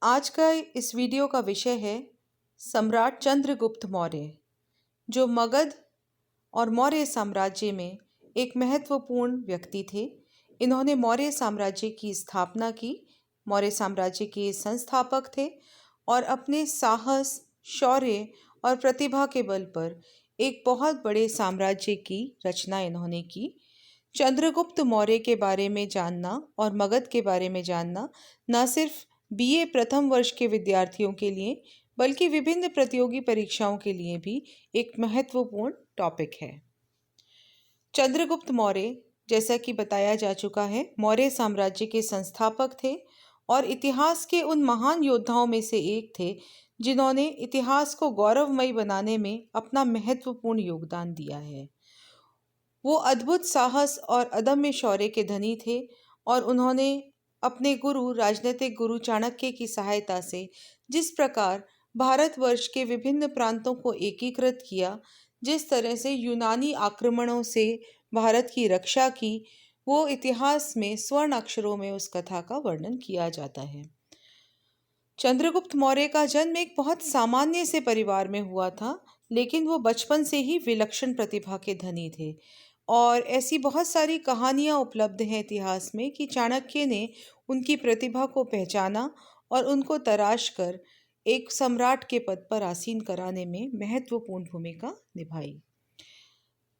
आज का इस वीडियो का विषय है सम्राट चंद्रगुप्त मौर्य, जो मगध और मौर्य साम्राज्य में एक महत्वपूर्ण व्यक्ति थे। इन्होंने मौर्य साम्राज्य की स्थापना की, मौर्य साम्राज्य के संस्थापक थे और अपने साहस, शौर्य और प्रतिभा के बल पर एक बहुत बड़े साम्राज्य की रचना इन्होंने की। चंद्रगुप्त मौर्य के बारे में जानना और मगध के बारे में जानना न सिर्फ बीए प्रथम वर्ष के विद्यार्थियों के लिए बल्कि विभिन्न प्रतियोगी परीक्षाओं के लिए भी एक महत्वपूर्ण टॉपिक है। चंद्रगुप्त मौर्य, जैसा कि बताया जा चुका है, मौर्य साम्राज्य के संस्थापक थे और इतिहास के उन महान योद्धाओं में से एक थे जिन्होंने इतिहास को गौरवमयी बनाने में अपना महत्वपूर्ण योगदान दिया है। वो अद्भुत साहस और अदम्य शौर्य के धनी थे और उन्होंने अपने राजनीतिक गुरु चाणक्य की सहायता से जिस प्रकार भारतवर्ष के विभिन्न प्रांतों को एकीकृत किया, जिस तरह से यूनानी आक्रमणों से भारत की रक्षा की, वो इतिहास में स्वर्ण अक्षरों में उस कथा का वर्णन किया जाता है। चंद्रगुप्त मौर्य का जन्म एक बहुत सामान्य से परिवार में हुआ था, लेकिन वो बचपन से ही विलक्षण प्रतिभा के धनी थे और ऐसी बहुत सारी कहानियां उपलब्ध हैं इतिहास में कि चाणक्य ने उनकी प्रतिभा को पहचाना और उनको तराश कर एक सम्राट के पद पर आसीन कराने में महत्वपूर्ण भूमिका निभाई।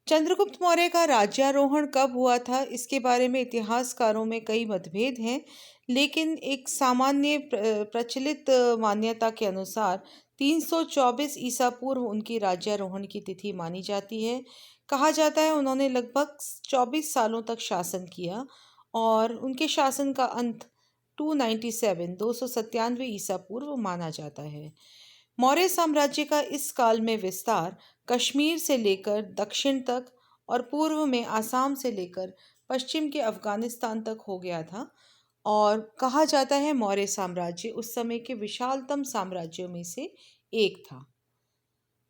चंद्रगुप्त मौर्य का राज्यारोहण कब हुआ था, इसके बारे में इतिहासकारों में कई मतभेद हैं, लेकिन एक सामान्य प्रचलित मान्यता के अनुसार 324 ईसा पूर्व उनकी राज्यारोहण की तिथि मानी जाती है। कहा जाता है उन्होंने लगभग 24 सालों तक शासन किया और उनके शासन का अंत 297 ईसा पूर्व माना जाता है। मौर्य साम्राज्य का इस काल में विस्तार कश्मीर से लेकर दक्षिण तक और पूर्व में आसाम से लेकर पश्चिम के अफगानिस्तान तक हो गया था और कहा जाता है मौर्य साम्राज्य उस समय के विशालतम साम्राज्यों में से एक था।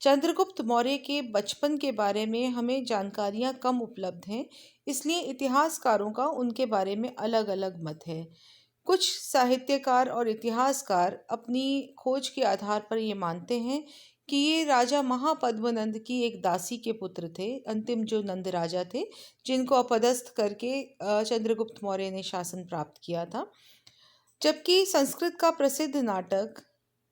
चंद्रगुप्त मौर्य के बचपन के बारे में हमें जानकारियां कम उपलब्ध हैं, इसलिए इतिहासकारों का उनके बारे में अलग अलग मत है। कुछ साहित्यकार और इतिहासकार अपनी खोज के आधार पर ये मानते हैं कि ये राजा महापद्मनंद की एक दासी के पुत्र थे, अंतिम जो नंद राजा थे, जिनको अपदस्थ करके चंद्रगुप्त मौर्य ने शासन प्राप्त किया था। जबकि संस्कृत का प्रसिद्ध नाटक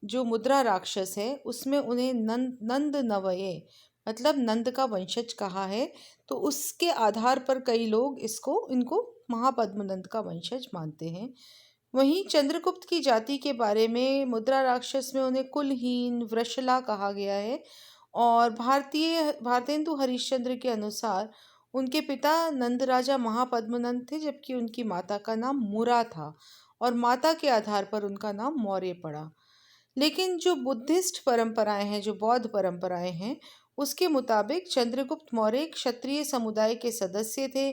जो मुद्रा राक्षस है, उसमें उन्हें नंद नवये मतलब नंद का वंशज कहा है, तो उसके आधार पर कई लोग इनको महापद्मनंद का वंशज मानते हैं। वहीं चंद्रगुप्त की जाति के बारे में मुद्रा राक्षस में उन्हें कुलहीन वृषला कहा गया है और भारतेंदु हरिश्चंद्र के अनुसार उनके पिता नंद राजा महापद्मनंद थे, जबकि उनकी माता का नाम मुरा था और माता के आधार पर उनका नाम मौर्य पड़ा। लेकिन जो बुद्धिस्ट परंपराएं हैं, जो बौद्ध परंपराएं हैं, उसके मुताबिक चंद्रगुप्त मौर्य क्षत्रिय समुदाय के सदस्य थे।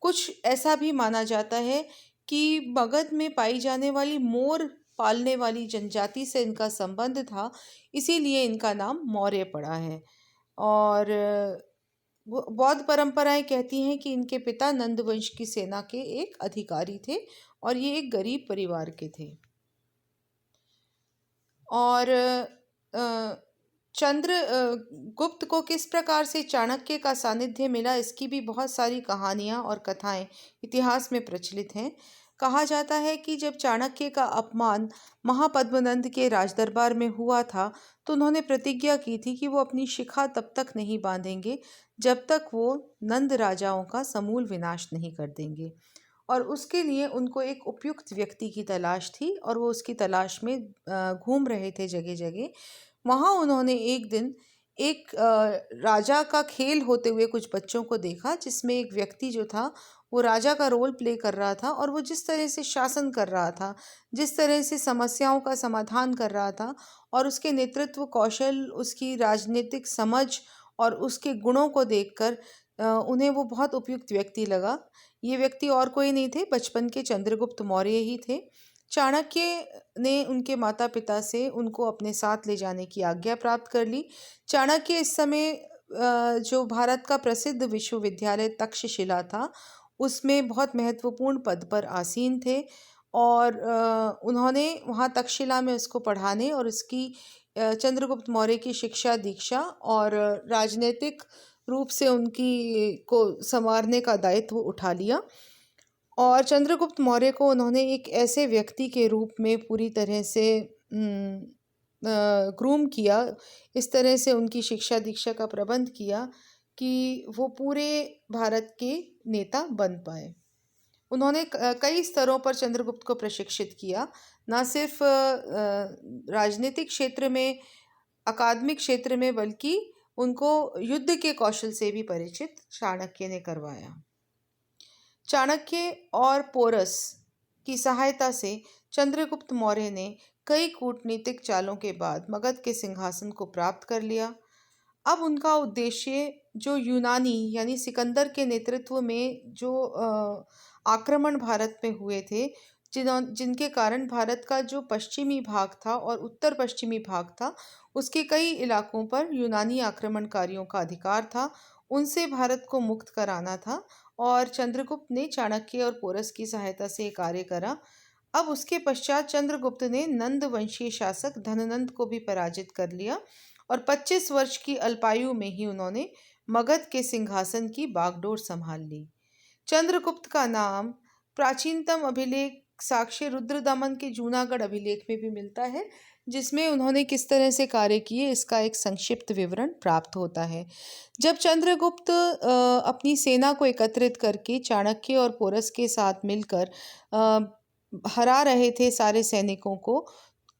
कुछ ऐसा भी माना जाता है कि मगध में पाई जाने वाली मोर पालने वाली जनजाति से इनका संबंध था, इसीलिए इनका नाम मौर्य पड़ा है। और बौद्ध परंपराएं कहती हैं कि इनके पिता नंदवंश की सेना के एक अधिकारी थे और ये एक गरीब परिवार के थे। और गुप्त को किस प्रकार से चाणक्य का सानिध्य मिला, इसकी भी बहुत सारी कहानियां और कथाएं इतिहास में प्रचलित हैं। कहा जाता है कि जब चाणक्य का अपमान महापद्मनंद के राजदरबार में हुआ था, तो उन्होंने प्रतिज्ञा की थी कि वो अपनी शिखा तब तक नहीं बांधेंगे जब तक वो नंद राजाओं का समूल विनाश नहीं कर देंगे, और उसके लिए उनको एक उपयुक्त व्यक्ति की तलाश थी और वो उसकी तलाश में घूम रहे थे जगह जगह। वहाँ उन्होंने एक दिन एक राजा का खेल होते हुए कुछ बच्चों को देखा, जिसमें एक व्यक्ति जो था वो राजा का रोल प्ले कर रहा था और वो जिस तरह से शासन कर रहा था, जिस तरह से समस्याओं का समाधान कर रहा था और उसके नेतृत्व कौशल, उसकी राजनीतिक समझ और उसके गुणों को देखकर उन्हें वो बहुत उपयुक्त व्यक्ति लगा। ये व्यक्ति और कोई नहीं थे, बचपन के चंद्रगुप्त मौर्य ही थे। चाणक्य ने उनके माता पिता से उनको अपने साथ ले जाने की आज्ञा प्राप्त कर ली। चाणक्य इस समय जो भारत का प्रसिद्ध विश्वविद्यालय तक्षशिला था, उसमें बहुत महत्वपूर्ण पद पर आसीन थे और उन्होंने वहाँ तक्षशिला में उसको पढ़ाने और उसकी चंद्रगुप्त मौर्य की शिक्षा दीक्षा और राजनीतिक रूप से उनकी को संवारने का दायित्व उठा लिया। और चंद्रगुप्त मौर्य को उन्होंने एक ऐसे व्यक्ति के रूप में पूरी तरह से ग्रूम किया, इस तरह से उनकी शिक्षा दीक्षा का प्रबंध किया कि वो पूरे भारत के नेता बन पाए। उन्होंने कई स्तरों पर चंद्रगुप्त को प्रशिक्षित किया, न सिर्फ राजनीतिक क्षेत्र में, अकादमिक क्षेत्र में, बल्कि उनको युद्ध के कौशल से भी परिचित चाणक्य ने करवाया। चाणक्य और पोरस की सहायता से चंद्रगुप्त मौर्य ने कई कूटनीतिक चालों के बाद मगध के सिंहासन को प्राप्त कर लिया। अब उनका उद्देश्य जो यूनानी यानी सिकंदर के नेतृत्व में जो आक्रमण भारत में हुए थे, जिनके कारण भारत का जो पश्चिमी भाग था और उत्तर पश्चिमी भाग था, उसके कई इलाकों पर यूनानी आक्रमणकारियों का अधिकार था, उनसे भारत को मुक्त कराना था। और चंद्रगुप्त ने चाणक्य और पोरस की सहायता से कार्य करा। अब उसके पश्चात चंद्रगुप्त ने नंद वंशीय शासक धननंद को भी पराजित कर लिया और 25 वर्ष की अल्पायु में ही उन्होंने मगध के सिंहासन की बागडोर संभाल ली। चंद्रगुप्त का नाम प्राचीनतम अभिलेख साक्ष्य रुद्रदमन के जूनागढ़ अभिलेख में भी मिलता है, जिसमें उन्होंने किस तरह से कार्य किए इसका एक संक्षिप्त विवरण प्राप्त होता है। जब चंद्रगुप्त अपनी सेना को एकत्रित करके चाणक्य और पोरस के साथ मिलकर हरा रहे थे सारे सैनिकों को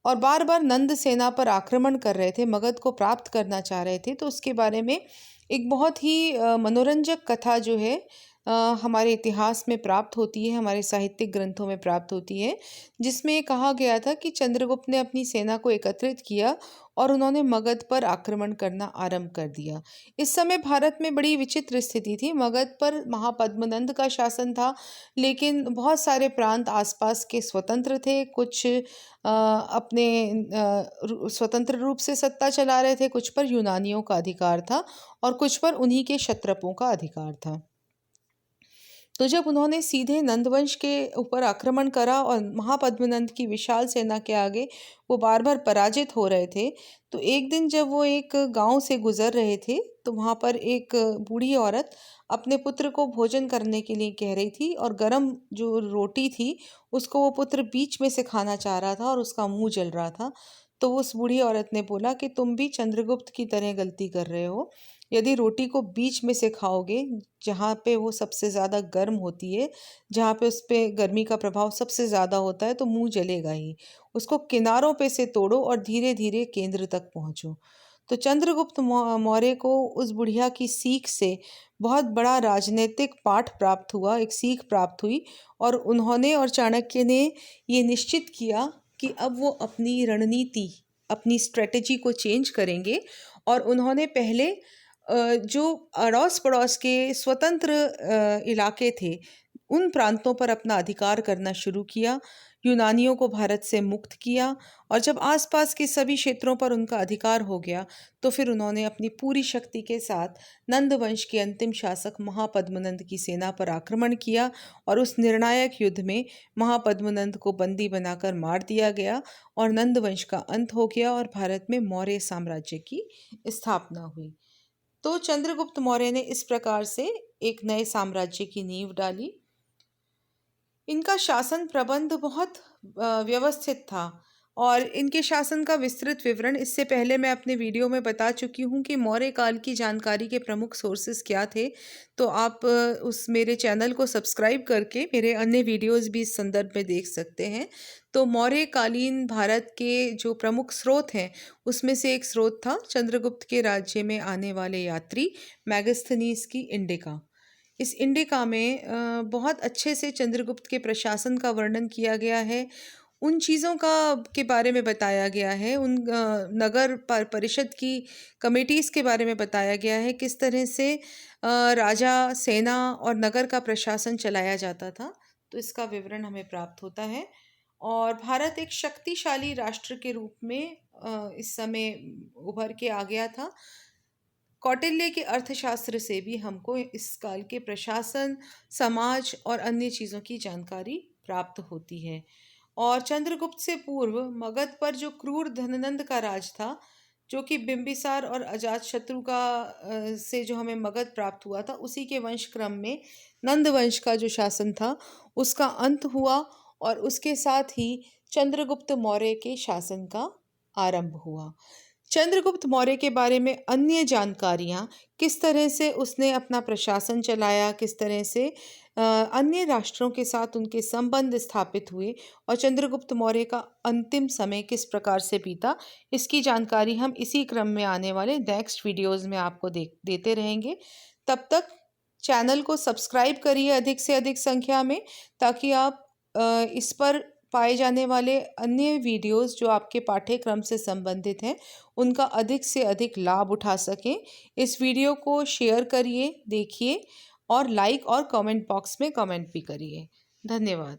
और बार बार नंद सेना पर आक्रमण कर रहे थे, मगध को प्राप्त करना चाह रहे थे, तो उसके बारे में एक बहुत ही मनोरंजक कथा जो है हमारे इतिहास में प्राप्त होती है, हमारे साहित्यिक ग्रंथों में प्राप्त होती है, जिसमें कहा गया था कि चंद्रगुप्त ने अपनी सेना को एकत्रित किया और उन्होंने मगध पर आक्रमण करना आरंभ कर दिया। इस समय भारत में बड़ी विचित्र स्थिति थी। मगध पर महापद्मनंद का शासन था, लेकिन बहुत सारे प्रांत आसपास के स्वतंत्र थे। कुछ अपने स्वतंत्र रूप से सत्ता चला रहे थे, कुछ पर यूनानियों का अधिकार था और कुछ पर उन्हीं के क्षत्रपों का अधिकार था। तो जब उन्होंने सीधे नंदवंश के ऊपर आक्रमण करा और महापद्मनंद की विशाल सेना के आगे वो बार बार पराजित हो रहे थे, तो एक दिन जब वो एक गांव से गुजर रहे थे, तो वहाँ पर एक बूढ़ी औरत अपने पुत्र को भोजन करने के लिए कह रही थी और गरम जो रोटी थी उसको वो पुत्र बीच में से खाना चाह रहा था और उसका मुंह जल रहा था। तो उस बूढ़ी औरत ने बोला कि तुम भी चंद्रगुप्त की तरह गलती कर रहे हो। यदि रोटी को बीच में से खाओगे, जहाँ पे वो सबसे ज़्यादा गर्म होती है, जहाँ पे उस पे गर्मी का प्रभाव सबसे ज़्यादा होता है, तो मुंह जलेगा ही। उसको किनारों पे से तोड़ो और धीरे धीरे केंद्र तक पहुँचो। तो चंद्रगुप्त मौर्य को उस बुढ़िया की सीख से बहुत बड़ा राजनीतिक पाठ प्राप्त हुआ, एक सीख प्राप्त हुई और उन्होंने और चाणक्य ने ये निश्चित किया कि अब वो अपनी रणनीति, अपनी स्ट्रेटजी को चेंज करेंगे। और उन्होंने पहले जो अड़ोस पड़ोस के स्वतंत्र इलाके थे, उन प्रांतों पर अपना अधिकार करना शुरू किया, यूनानियों को भारत से मुक्त किया और जब आसपास के सभी क्षेत्रों पर उनका अधिकार हो गया, तो फिर उन्होंने अपनी पूरी शक्ति के साथ नंद वंश के अंतिम शासक महापद्मनंद की सेना पर आक्रमण किया और उस निर्णायक युद्ध में महापद्मनंद को बंदी बनाकर मार दिया गया और नंद वंश का अंत हो गया और भारत में मौर्य साम्राज्य की स्थापना हुई। तो चंद्रगुप्त मौर्य ने इस प्रकार से एक नए साम्राज्य की नींव डाली। इनका शासन प्रबंध बहुत व्यवस्थित था और इनके शासन का विस्तृत विवरण इससे पहले मैं अपने वीडियो में बता चुकी हूँ कि मौर्य काल की जानकारी के प्रमुख सोर्सेस क्या थे। तो आप उस मेरे चैनल को सब्सक्राइब करके मेरे अन्य वीडियोस भी इस संदर्भ में देख सकते हैं। तो मौर्य कालीन भारत के जो प्रमुख स्रोत हैं, उसमें से एक स्रोत था चंद्रगुप्त के राज्य में आने वाले यात्री मैगस्थनीज की इंडिका। इस इंडिका में बहुत अच्छे से चंद्रगुप्त के प्रशासन का वर्णन किया गया है, उन चीज़ों का के बारे में बताया गया है, उन नगर परिषद की कमेटीज़ के बारे में बताया गया है, किस तरह से राजा, सेना और नगर का प्रशासन चलाया जाता था। तो इसका विवरण हमें प्राप्त होता है और भारत एक शक्तिशाली राष्ट्र के रूप में इस समय उभर के आ गया था। कौटिल्य के अर्थशास्त्र से भी हमको इस काल के प्रशासन, समाज और अन्य चीज़ों की जानकारी प्राप्त होती है। और चंद्रगुप्त से पूर्व मगध पर जो क्रूर धननंद का राज था, जो कि बिंबिसार और अजातशत्रु का से जो हमें मगध प्राप्त हुआ था, उसी के वंश क्रम में नंद वंश का जो शासन था उसका अंत हुआ और उसके साथ ही चंद्रगुप्त मौर्य के शासन का आरंभ हुआ। चंद्रगुप्त मौर्य के बारे में अन्य जानकारियाँ, किस तरह से उसने अपना प्रशासन चलाया, किस तरह से अन्य राष्ट्रों के साथ उनके संबंध स्थापित हुए और चंद्रगुप्त मौर्य का अंतिम समय किस प्रकार से बीता, इसकी जानकारी हम इसी क्रम में आने वाले नेक्स्ट वीडियोस में आपको देते रहेंगे। तब तक चैनल को सब्सक्राइब करिए अधिक से अधिक संख्या में, ताकि आप इस पर पाए जाने वाले अन्य वीडियोस जो आपके पाठ्यक्रम से संबंधित हैं उनका अधिक से अधिक लाभ उठा सकें। इस वीडियो को शेयर करिए, देखिए और लाइक और कमेंट बॉक्स में कमेंट भी करिए। धन्यवाद।